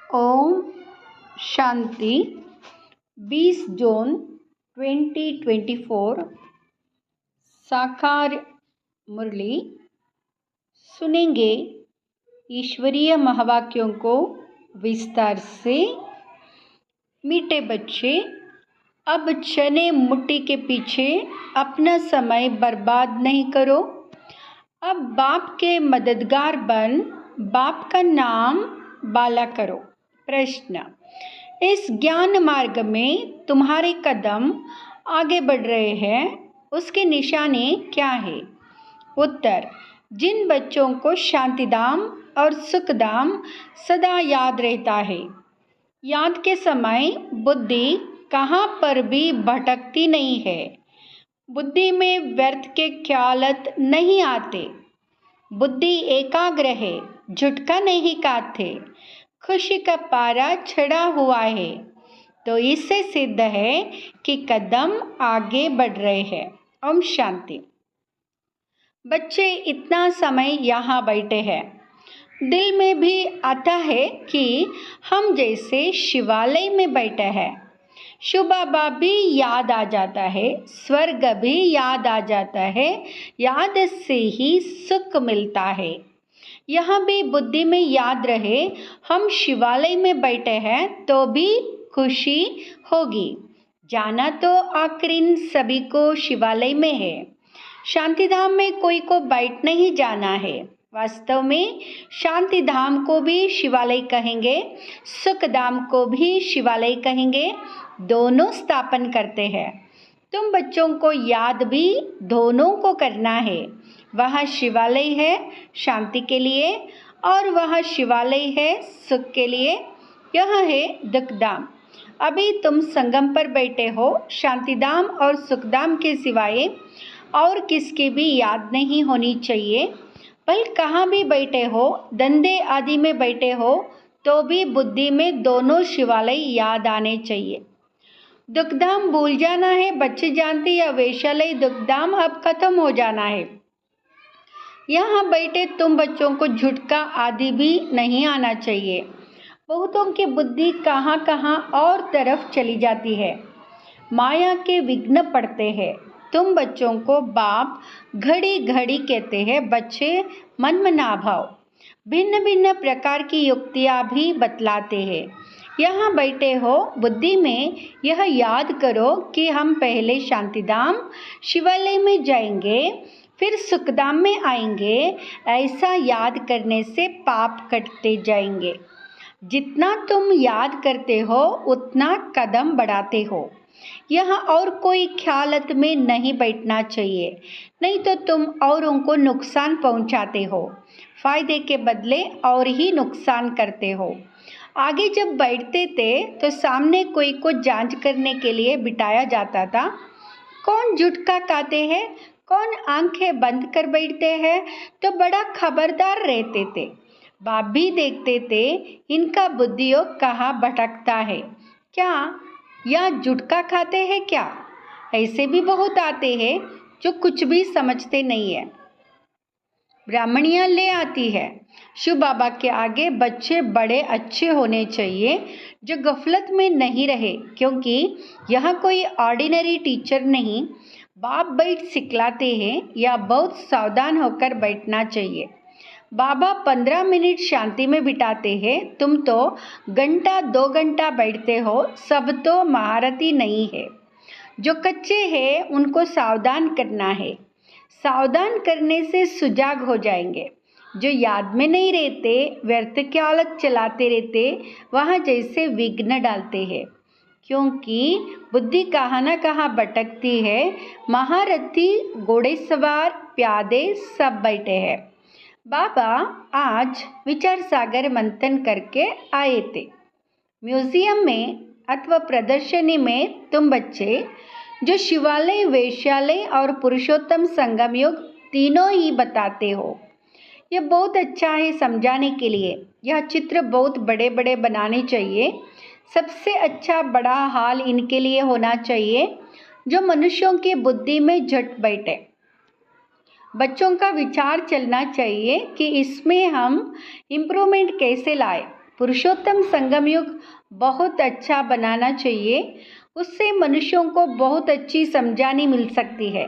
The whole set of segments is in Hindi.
ओम शांति 20 जून 2024 साकार मुरली सुनेंगे ईश्वरीय महावाक्यों को विस्तार से। मीठे बच्चे, अब चने मुट्ठी के पीछे अपना समय बर्बाद नहीं करो। अब बाप के मददगार बन बाप का नाम बाला करो। प्रश्न: इस ज्ञान मार्ग में तुम्हारे कदम आगे बढ़ रहे हैं, उसके निशाने क्या है? उत्तर: जिन बच्चों को शांतिधाम और सुखधाम सदा याद रहता है, याद के समय बुद्धि कहाँ पर भी भटकती नहीं है, बुद्धि में व्यर्थ के ख्यालत नहीं आते, बुद्धि एकाग्र है, झुटका नहीं खाते, खुशी का पारा चढ़ा हुआ है, तो इससे सिद्ध है कि कदम आगे बढ़ रहे हैं। ओम शांति। बच्चे इतना समय यहाँ बैठे हैं, दिल में भी आता है कि हम जैसे शिवालय में बैठे हैं। शिव बाबा भी याद आ जाता है, स्वर्ग भी याद आ जाता है, याद से ही सुख मिलता है। यहाँ भी बुद्धि में याद रहे हम शिवालय में बैठे हैं तो भी खुशी होगी। जाना तो आखिर इन सभी को शिवालय में है। शांतिधाम में कोई को बैठ नहीं जाना है। वास्तव में शांतिधाम को भी शिवालय कहेंगे, सुखधाम को भी शिवालय कहेंगे, दोनों स्थापन करते हैं। तुम बच्चों को याद भी दोनों को करना है। वहाँ शिवालय है शांति के लिए और वहाँ शिवालय है सुख के लिए। यह है दुखधाम। अभी तुम संगम पर बैठे हो, शांतिधाम और सुखधाम के सिवाय और किसकी भी याद नहीं होनी चाहिए। भल कहाँ भी बैठे हो, धंधे आदि में बैठे हो, तो भी बुद्धि में दोनों शिवालय याद आने चाहिए। दुखधाम भूल जाना है, बच्चे जानते या वैशालय दुखधाम अब खत्म हो जाना है। यहाँ बैठे तुम बच्चों को झुटका आदि भी नहीं आना चाहिए। बहुतों की बुद्धि कहाँ कहाँ और तरफ चली जाती है, माया के विघ्न पड़ते हैं। तुम बच्चों को बाप घड़ी घड़ी कहते हैं, बच्चे मन में ना भाव, भिन्न भिन्न प्रकार की युक्तियाँ भी बतलाते हैं। यहाँ बैठे हो, बुद्धि में यह याद करो कि हम पहले शांतिधाम शिवालय में जाएंगे, फिर सुखधाम में आएंगे। ऐसा याद करने से पाप कटते जाएंगे। जितना तुम याद करते हो उतना कदम बढ़ाते हो। यहाँ और कोई ख्यालत में नहीं बैठना चाहिए, नहीं तो तुम औरों को नुकसान पहुँचाते हो, फायदे के बदले और ही नुकसान करते हो। आगे जब बैठते थे तो सामने कोई को जांच करने के लिए बिठाया जाता था। कौन झुटका खाते हैं, कौन आंखें बंद कर बैठते हैं, तो बड़ा खबरदार रहते थे। बाप भी देखते थे इनका बुद्धियोग कहाँ भटकता है, क्या या झुटका खाते हैं क्या। ऐसे भी बहुत आते हैं जो कुछ भी समझते नहीं है। ब्राह्मणियाँ ले आती है। शिव बाबा के आगे बच्चे बड़े अच्छे होने चाहिए जो गफलत में नहीं रहे, क्योंकि यह कोई ऑर्डिनरी टीचर नहीं। बाप बैठ सिखलाते हैं या बहुत सावधान होकर बैठना चाहिए। बाबा 15 मिनट शांति में बिताते हैं, तुम तो घंटा 2 घंटा बैठते हो। सब तो महारथी नहीं है। जो कच्चे हैं उनको सावधान करना है। सावधान करने से सुजाग हो जाएंगे। जो याद में नहीं रहते, व्यर्थ ख्यालत चलाते रहते, वहाँ जैसे विघ्न डालते हैं, क्योंकि बुद्धि कहाँ न कहाँ भटकती है। महारथी, घोड़े सवार, प्यादे सब बैठे हैं। बाबा आज विचार सागर मंथन करके आए थे। म्यूजियम में अथवा प्रदर्शनी में तुम बच्चे जो शिवालय, वैशालय और पुरुषोत्तम संगम युग तीनों ही बताते हो। यह बहुत अच्छा है समझाने के लिए। यह चित्र बहुत बड़े बड़े बनाने चाहिए। सबसे अच्छा बड़ा हाल इनके लिए होना चाहिए जो मनुष्यों की बुद्धि में झट बैठे। बच्चों का विचार चलना चाहिए कि इसमें हम इम्प्रूवमेंट कैसे लाए। पुरुषोत्तम संगम युग बहुत अच्छा बनाना चाहिए, उससे मनुष्यों को बहुत अच्छी समझानी मिल सकती है।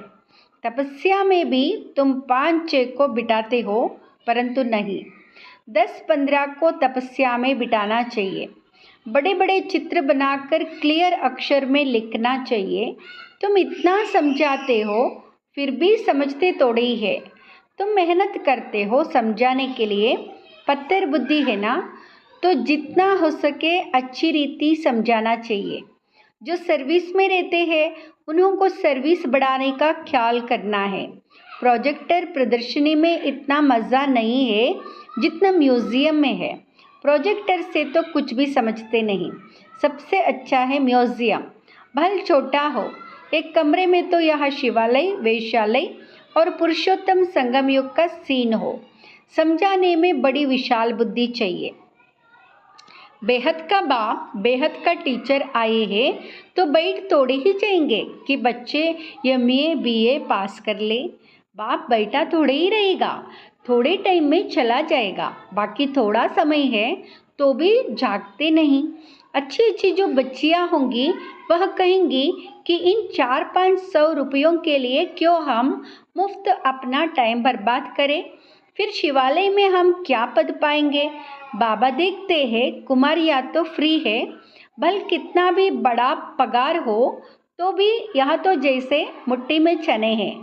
तपस्या में भी तुम 5-6 को बिताते हो, परंतु नहीं, 10-15 को तपस्या में बिताना चाहिए। बड़े बड़े चित्र बनाकर क्लियर अक्षर में लिखना चाहिए। तुम इतना समझाते हो, फिर भी समझते थोड़े ही है। तुम मेहनत करते हो समझाने के लिए, पत्थर बुद्धि है ना, तो जितना हो सके अच्छी रीति समझाना चाहिए। जो सर्विस में रहते हैं उन्हों को सर्विस बढ़ाने का ख्याल करना है। प्रोजेक्टर प्रदर्शनी में इतना मज़ा नहीं है जितना म्यूज़ियम में है। प्रोजेक्टर से तो कुछ भी समझते नहीं। सबसे अच्छा है म्यूज़ियम, भले छोटा हो। एक कमरे में तो यहाँ शिवालय, वेश्यालय और पुरुषोत्तम संगम युग का सीन हो। समझाने में बड़ी विशाल बुद्धि चाहिए। बेहद का बाप, बेहद का टीचर आए हैं तो बैठ थोड़े ही जाएंगे कि बच्चे MA BA पास कर ले। बाप बैठा थोड़े ही रहेगा, थोड़े टाइम में चला जाएगा। बाकी थोड़ा समय है तो भी जागते नहीं। अच्छी अच्छी जो बच्चियां होंगी वह कहेंगी कि इन 400-500 रुपयों के लिए क्यों हम मुफ्त अपना टाइम बर्बाद करें। फिर शिवालय में हम क्या पद पाएंगे। बाबा देखते हैं कुमारिया तो फ्री है, भले कितना भी बड़ा पगार हो तो भी यह तो जैसे मुट्ठी में चने हैं।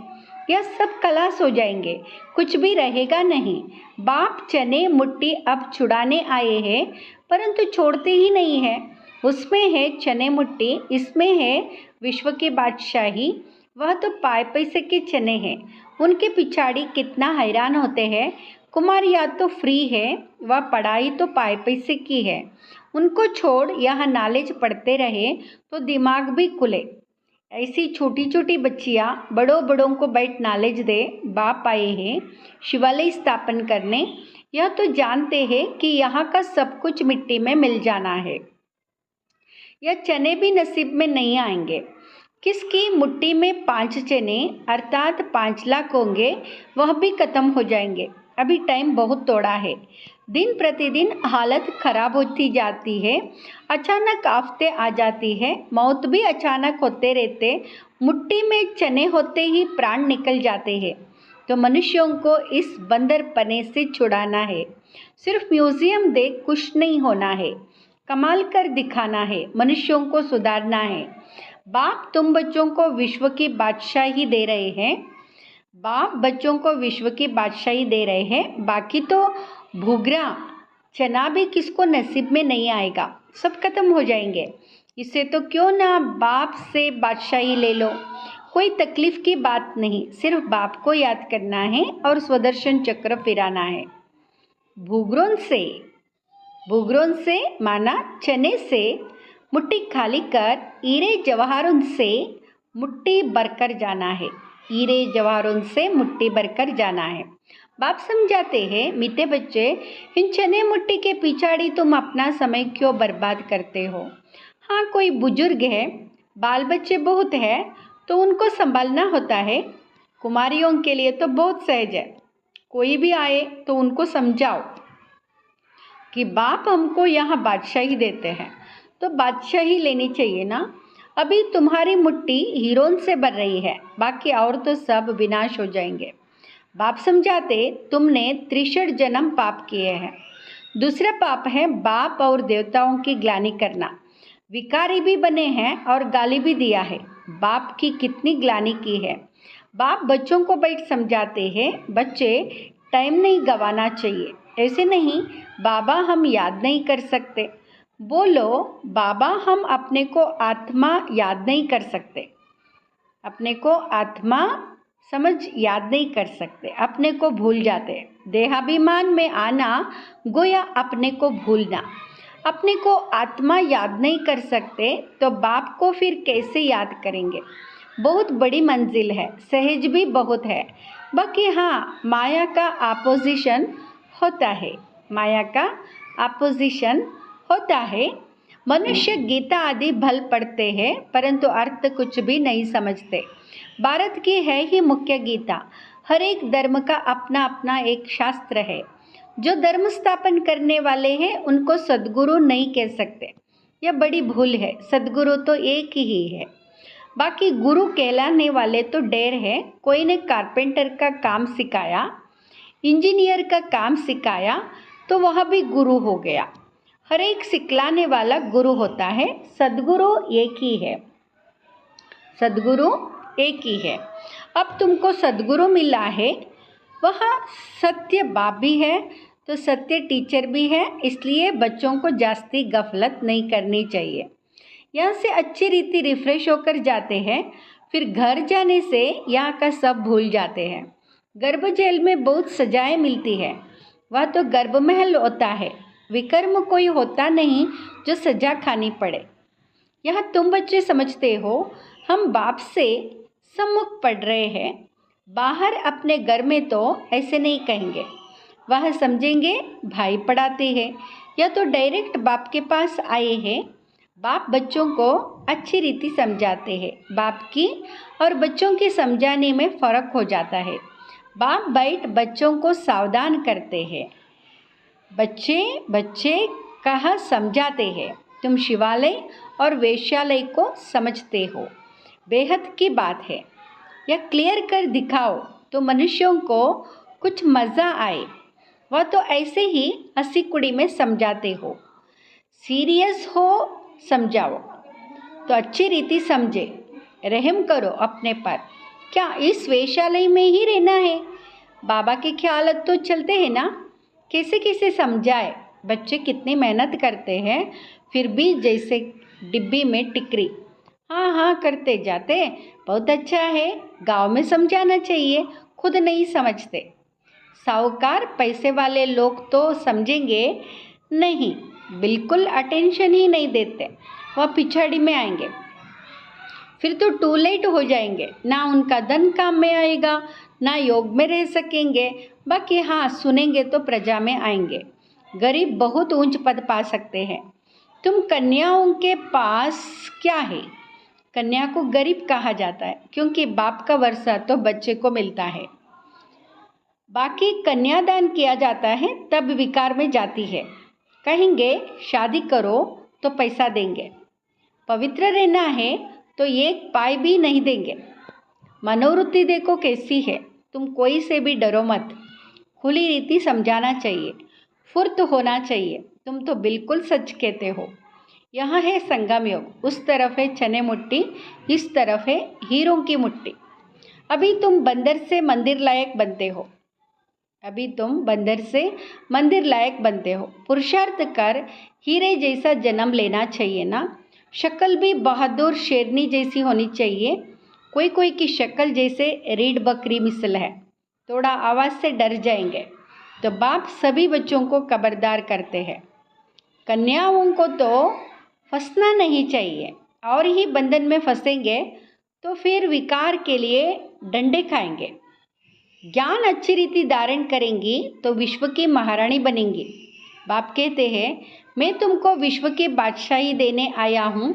यह सब खलास हो जाएंगे, कुछ भी रहेगा नहीं। बाप चने मुट्ठी अब छुड़ाने आए हैं, परंतु छोड़ते ही नहीं है। उसमें है चने मुट्ठी, इसमें है विश्व की बादशाही। वह तो पाए पैसे के चने हैं, उनके पिछाड़ी कितना हैरान होते हैं। कुमारिया तो फ्री है, वह पढ़ाई तो पाए पैसे की है। उनको छोड़ यह नॉलेज पढ़ते रहे तो दिमाग भी खुले। ऐसी छोटी छोटी बच्चियाँ बड़ों बड़ों को बैठ नॉलेज दे। बाप आए हैं शिवालय स्थापन करने, यह तो जानते हैं कि यहाँ का सब कुछ मिट्टी में मिल जाना है। यह चने भी नसीब में नहीं आएंगे। किसकी मुट्ठी में 5 चने अर्थात 5 लाख होंगे, वह भी खत्म हो जाएंगे। अभी टाइम बहुत थोड़ा है। दिन प्रतिदिन हालत खराब होती जाती है। अचानक आफतें आ जाती है, मौत भी अचानक होते रहते। मुट्ठी में चने होते ही प्राण निकल जाते हैं। तो मनुष्यों को इस बंदरपने से छुड़ाना है। सिर्फ म्यूजियम देख कुछ नहीं होना है, कमाल कर दिखाना है, मनुष्यों को सुधारना है। बाप तुम बच्चों को विश्व की बादशाही दे रहे हैं। बाप बच्चों को विश्व की बादशाही दे रहे हैं। बाकी तो भूगरा चना भी किसको नसीब में नहीं आएगा, सब खत्म हो जाएंगे। इससे तो क्यों ना बाप से बादशाही ले लो। कोई तकलीफ की बात नहीं, सिर्फ बाप को याद करना है और स्वदर्शन चक्र फिराना है। भूगरों से माना चने से मुट्ठी खाली कर, हीरे जवाहरों से मुट्ठी भरकर जाना है। हीरे जवाहरों से मुट्ठी भरकर जाना है। बाप समझाते हैं, मीठे बच्चे, इन चने मुट्ठी के पिछाड़ी तुम अपना समय क्यों बर्बाद करते हो। हाँ, कोई बुजुर्ग है, बाल बच्चे बहुत है तो उनको संभालना होता है। कुमारियों के लिए तो बहुत सहज है। कोई भी आए तो उनको समझाओ कि बाप हमको यहाँ बादशाही देते हैं तो बादशाही लेनी चाहिए ना। अभी तुम्हारी मुट्ठी हीरों से भर रही है, बाकी और तो सब विनाश हो जाएंगे। बाप समझाते, तुमने 63 जन्म पाप किए हैं। दूसरा पाप है बाप और देवताओं की ग्लानि करना। विकारी भी बने हैं और गाली भी दिया है। बाप की कितनी ग्लानि की है। बाप बच्चों को बैठ समझाते हैं, बच्चे टाइम नहीं गंवाना चाहिए। ऐसे नहीं, बाबा हम याद नहीं कर सकते। बोलो, बाबा हम अपने को आत्मा याद नहीं कर सकते। अपने को आत्मा समझ याद नहीं कर सकते, अपने को भूल जाते। देहाभिमान में आना गोया अपने को भूलना। अपने को आत्मा याद नहीं कर सकते तो बाप को फिर कैसे याद करेंगे। बहुत बड़ी मंजिल है, सहज भी बहुत है। बाकी हाँ, माया का अपोजिशन होता है। माया का अपोजिशन होता है। मनुष्य गीता आदि भल पढ़ते हैं परंतु अर्थ कुछ भी नहीं समझते। भारत की है ही मुख्य गीता। हर एक धर्म का अपना अपना एक शास्त्र है। जो धर्म स्थापन करने वाले हैं उनको सद्गुरु नहीं कह सकते, यह बड़ी भूल है। सद्गुरु तो एक ही है, बाकी गुरु कहलाने वाले तो ढेर है। कोई ने कारपेंटर का काम सिखाया, इंजीनियर का काम सिखाया, तो वह भी गुरु हो गया। हर एक सिखलाने वाला गुरु होता है। सद्गुरु एक ही है, सद्गुरु एक ही है। अब तुमको सद्गुरु मिला है, वह सत्य बाप भी है तो सत्य टीचर भी है, इसलिए बच्चों को जास्ती गफलत नहीं करनी चाहिए। यहाँ से अच्छी रीति रिफ्रेश होकर जाते हैं, फिर घर जाने से यहाँ का सब भूल जाते हैं। गर्भ जेल में बहुत सजाएं मिलती है, वह तो गर्भ महल होता है। विकर्म कोई होता नहीं जो सजा खानी पड़े। यहाँ तुम बच्चे समझते हो हम बाप से सम्मुख पढ़ रहे हैं, बाहर अपने घर में तो ऐसे नहीं कहेंगे। वह समझेंगे भाई पढ़ाते हैं, या तो डायरेक्ट बाप के पास आए हैं। बाप बच्चों को अच्छी रीति समझाते हैं। बाप की और बच्चों की समझाने में फ़र्क हो जाता है। बाप बैठ बच्चों को सावधान करते हैं। बच्चे कहा समझाते हैं। तुम शिवालय और वेश्यालय को समझते हो, बेहद की बात है। यह क्लियर कर दिखाओ तो मनुष्यों को कुछ मज़ा आए। वह तो ऐसे ही हंसी कुड़ी में समझाते हो। सीरियस हो समझाओ तो अच्छी रीति समझे। रहम करो अपने पर। क्या इस वेश्यालय में ही रहना है? बाबा के ख्याल तो चलते हैं ना। कैसे कैसे समझाए। बच्चे कितनी मेहनत करते हैं, फिर भी जैसे डिब्बी में टिकरी हाँ हाँ करते जाते। बहुत अच्छा है, गांव में समझाना चाहिए, खुद नहीं समझते। साहूकार पैसे वाले लोग तो समझेंगे नहीं, बिल्कुल अटेंशन ही नहीं देते। वह पिछाड़ी में आएंगे, फिर तो टू लेट हो जाएंगे। ना उनका धन काम में आएगा, ना योग में रह सकेंगे। बाकी हाँ, सुनेंगे तो प्रजा में आएंगे। गरीब बहुत ऊंच पद पा सकते हैं। तुम कन्याओं के पास क्या है? कन्या को गरीब कहा जाता है, क्योंकि बाप का वर्षा तो बच्चे को मिलता है। बाकी कन्यादान किया जाता है तब विकार में जाती है। कहेंगे शादी करो तो पैसा देंगे, पवित्र रहना है तो एक पाई भी नहीं देंगे। मनोवृत्ति देखो कैसी है। तुम कोई से भी डरो मत। खुली रीति समझाना चाहिए, फुर्त होना चाहिए। तुम तो बिल्कुल सच कहते हो। यहाँ है संगम योग, उस तरफ है चने मुट्ठी, इस तरफ है हीरों की मुट्ठी। अभी तुम बंदर से मंदिर लायक बनते हो। अभी तुम बंदर से मंदिर लायक बनते हो। पुरुषार्थ कर हीरे जैसा जन्म लेना चाहिए ना। शक्ल भी बहादुर शेरनी जैसी होनी चाहिए। कोई कोई की शक्ल जैसे रीढ़ बकरी मिसल है, थोड़ा आवाज़ से डर जाएंगे। तो बाप सभी बच्चों को खबरदार करते हैं। कन्याओं को तो फंसना नहीं चाहिए, और ही बंधन में फंसेंगे तो फिर विकार के लिए डंडे खाएंगे। ज्ञान अच्छी रीति धारण करेंगी तो विश्व की महारानी बनेंगी। बाप कहते हैं मैं तुमको विश्व की बादशाही देने आया हूँ,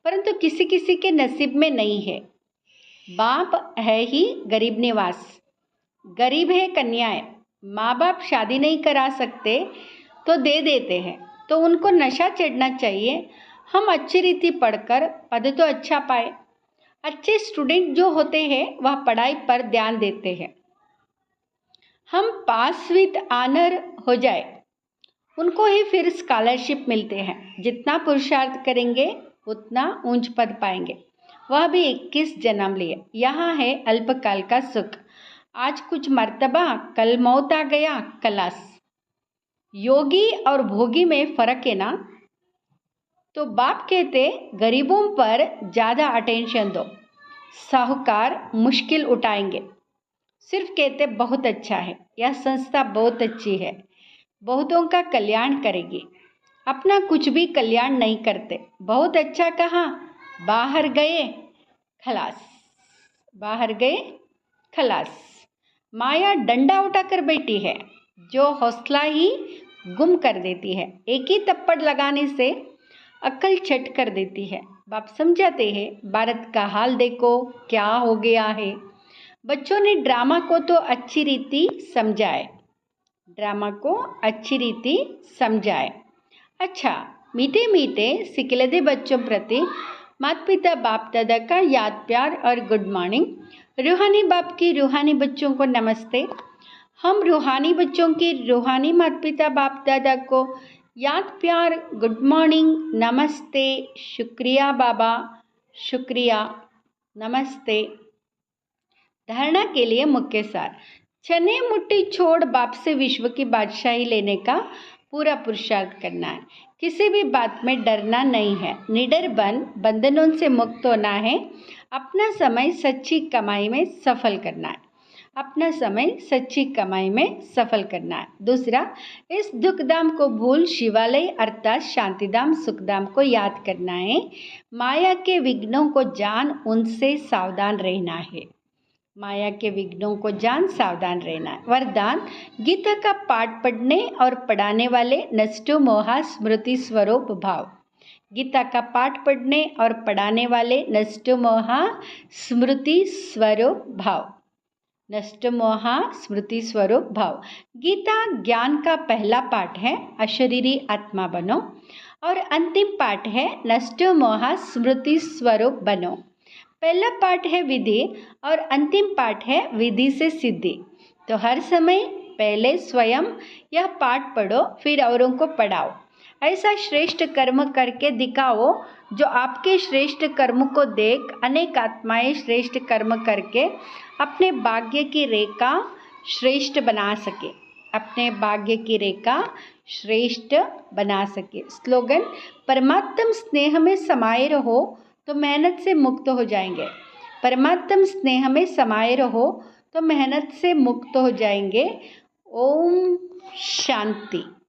परंतु किसी किसी के नसीब में नहीं है। बाप है ही गरीब निवास, गरीब है कन्याएं। माँ बाप शादी नहीं करा सकते तो दे देते हैं, तो उनको नशा चढ़ना चाहिए। हम अच्छी रीति पढ़कर पद तो अच्छा पाए। अच्छे स्टूडेंट जो होते हैं वह पढ़ाई पर ध्यान देते हैं। हम पास विद ऑनर हो जाए, उनको ही फिर स्कॉलरशिप मिलते हैं। जितना पुरुषार्थ करेंगे उतना ऊंच पद पाएंगे। वह भी 21 जन्म लिए। यहाँ है अल्पकाल का सुख। आज कुछ मर्तबा, कल मौत आ गया, कलास। योगी और भोगी में फ़र्क है ना। तो बाप कहते गरीबों पर ज़्यादा अटेंशन दो। साहूकार मुश्किल उठाएंगे, सिर्फ कहते बहुत अच्छा है, यह संस्था बहुत अच्छी है, बहुतों का कल्याण करेगी, अपना कुछ भी कल्याण नहीं करते। बहुत अच्छा कहा, बाहर गए खलास, बाहर गए खलास। माया डंडा उठाकर बैठी है, जो हौसला ही गुम कर देती है। एक ही थप्पड़ लगाने से अक्ल चट कर देती है। बाप समझाते हैं भारत का हाल देखो क्या हो गया है। बच्चों ने ड्रामा को तो अच्छी रीति समझाए, ड्रामा को अच्छी रीति समझाए। अच्छा, मीठे मीठे सिकलदे बच्चों प्रति माता पिता बाप दादा का याद प्यार और गुड मॉर्निंग। रूहानी बाप की रूहानी बच्चों को नमस्ते। हम रूहानी बच्चों की रूहानी माता पिता बाप दादा को याद प्यार गुड मॉर्निंग, नमस्ते, शुक्रिया बाबा, शुक्रिया, नमस्ते। धारणा के लिए मुख्य सार। चने मुट्ठी छोड़ बाप से विश्व की बादशाही लेने का पूरा पुरुषार्थ करना है। किसी भी बात में डरना नहीं है। निडर बन बंधनों से मुक्त होना है। अपना समय सच्ची कमाई में सफल करना है। अपना समय सच्ची कमाई में सफल करना है। दूसरा, इस दुखधाम को भूल शिवालय अर्थात शांतिधाम सुखधाम को याद करना है। माया के विघ्नों को जान उनसे सावधान रहना है। माया के विघ्नों को जान सावधान रहना है। वरदान, गीता का पाठ पढ़ने और पढ़ाने वाले नष्टो मोहा स्मृति स्वरूप भाव। गीता का पाठ पढ़ने और पढ़ाने वाले नष्टो मोहा स्मृति स्वरूप भाव। नष्ट मोहा स्मृति स्वरूप भाव। गीता ज्ञान का पहला पाठ है, अशरीरी आत्मा बनो, और अंतिम पाठ है नष्ट मोहा स्मृति स्वरूप बनो। पहला पाठ है विधि और अंतिम पाठ है विधि से सिद्धि। तो हर समय पहले स्वयं यह पाठ पढ़ो, फिर औरों को पढ़ाओ। ऐसा श्रेष्ठ कर्म करके दिखाओ जो आपके श्रेष्ठ कर्म को देख अनेक आत्माएं श्रेष्ठ कर्म करके अपने भाग्य की रेखा श्रेष्ठ बना सके। अपने भाग्य की रेखा श्रेष्ठ बना सके। स्लोगन, परमात्म स्नेह में समाये रहो तो मेहनत से मुक्त हो जाएंगे। परमात्म स्नेह में समाये रहो तो मेहनत से मुक्त हो जाएंगे। ओम शांति।